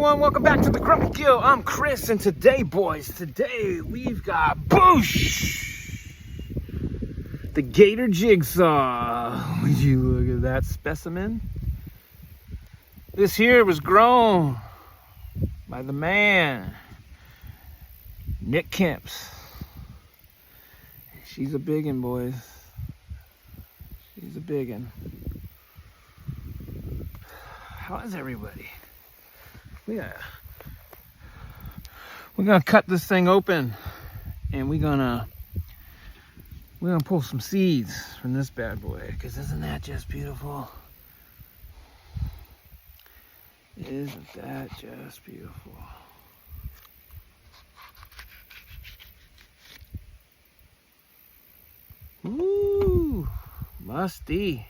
everyone, welcome back to the Grumpy Gill. I'm Chris, and today, boys, we've got Boosh! The Gator Jigsaw. Would you look at that specimen? This here was grown by the man, Kemps. She's a biggin', boys. She's a biggin'. How is everybody? We're gonna cut this thing open, and we're gonna pull some seeds from this bad boy, because isn't that just beautiful? Isn't that just beautiful? Ooh, musty.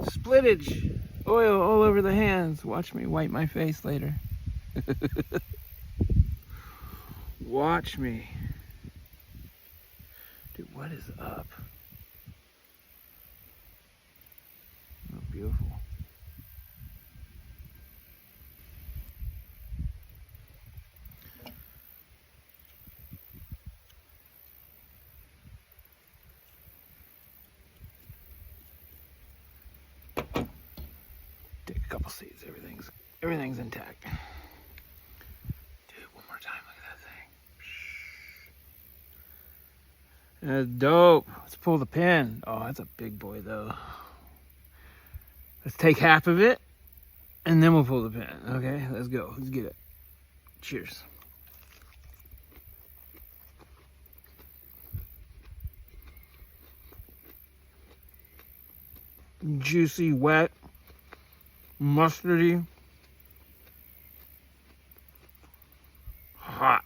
Splittage, oil all over the hands. Watch me wipe my face later. Watch me. Dude, what is up? Oh, beautiful. Take a couple seeds. Everything's intact. Dude, one more time. Look at that thing. That's dope. Let's pull the pin. Oh, that's a big boy though. Let's take half of it, and then we'll pull the pin. Okay, let's go. Let's get it. Cheers. Juicy, wet, mustardy, hot.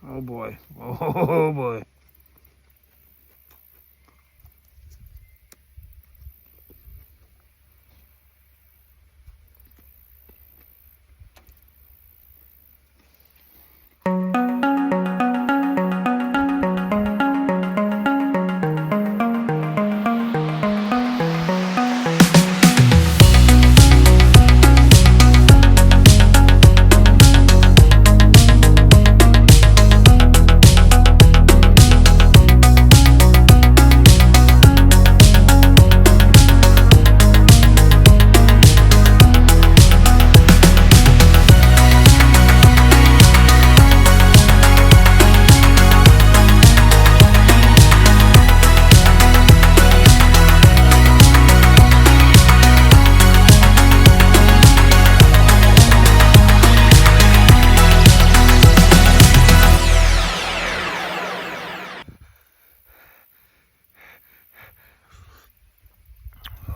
Oh boy. Oh boy.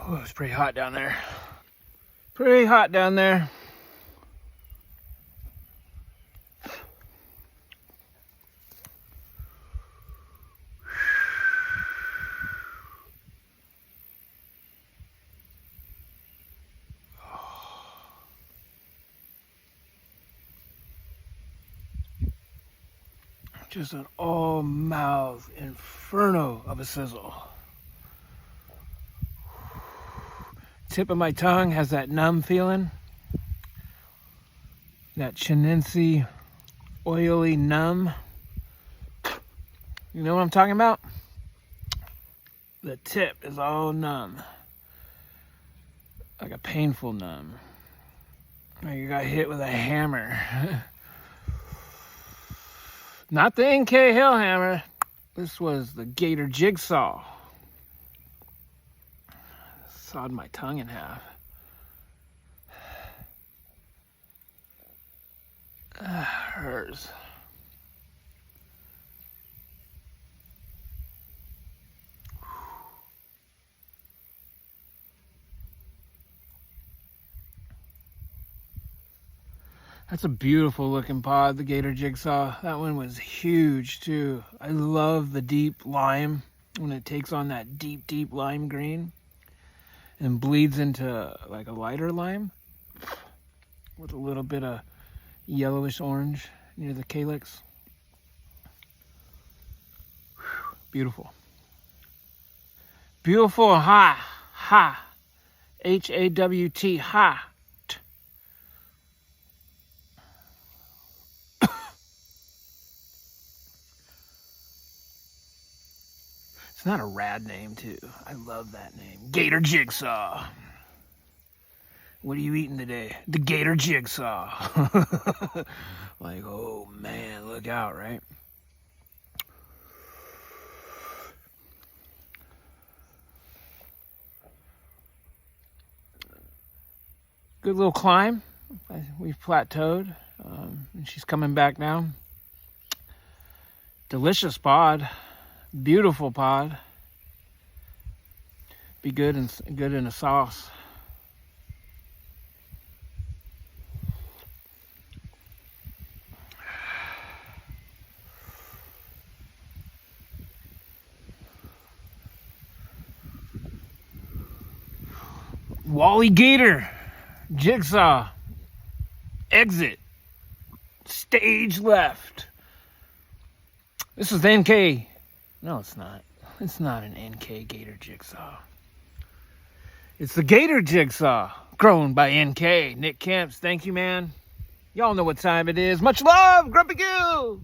Oh, it's pretty hot down there. Pretty hot down there. Just an all-mouth inferno of a sizzle. Tip of my tongue has that numb feeling. That chinency, oily numb. You know what I'm talking about? The tip is all numb. Like a painful numb. Like you got hit with a hammer. Not the NK Hill hammer. This was the Gator Jigsaw. Sawed my tongue in half. Hers. That's a beautiful looking pod, the Gator Jigsaw. That one was huge too. I love the deep lime when it takes on that deep lime green and bleeds into like a lighter lime with a little bit of yellowish orange near the calyx. Beautiful. Beautiful, ha, ha. H-A-W-T, ha. It's not a rad name, too. I love that name. Gator Jigsaw. What are you eating today? The Gator Jigsaw. Like, oh man, look out, right? Good little climb. We've plateaued. And she's coming back now. Delicious pod. Beautiful pod. Be good and good in a sauce. Wally Gator Jigsaw. Exit. Stage left. This is NK. No, it's not. It's not an NK Gator Jigsaw. It's the Gator Jigsaw, grown by NK. Nick Kemps, thank you, man. Y'all know what time it is. Much love, Grumpy Gill.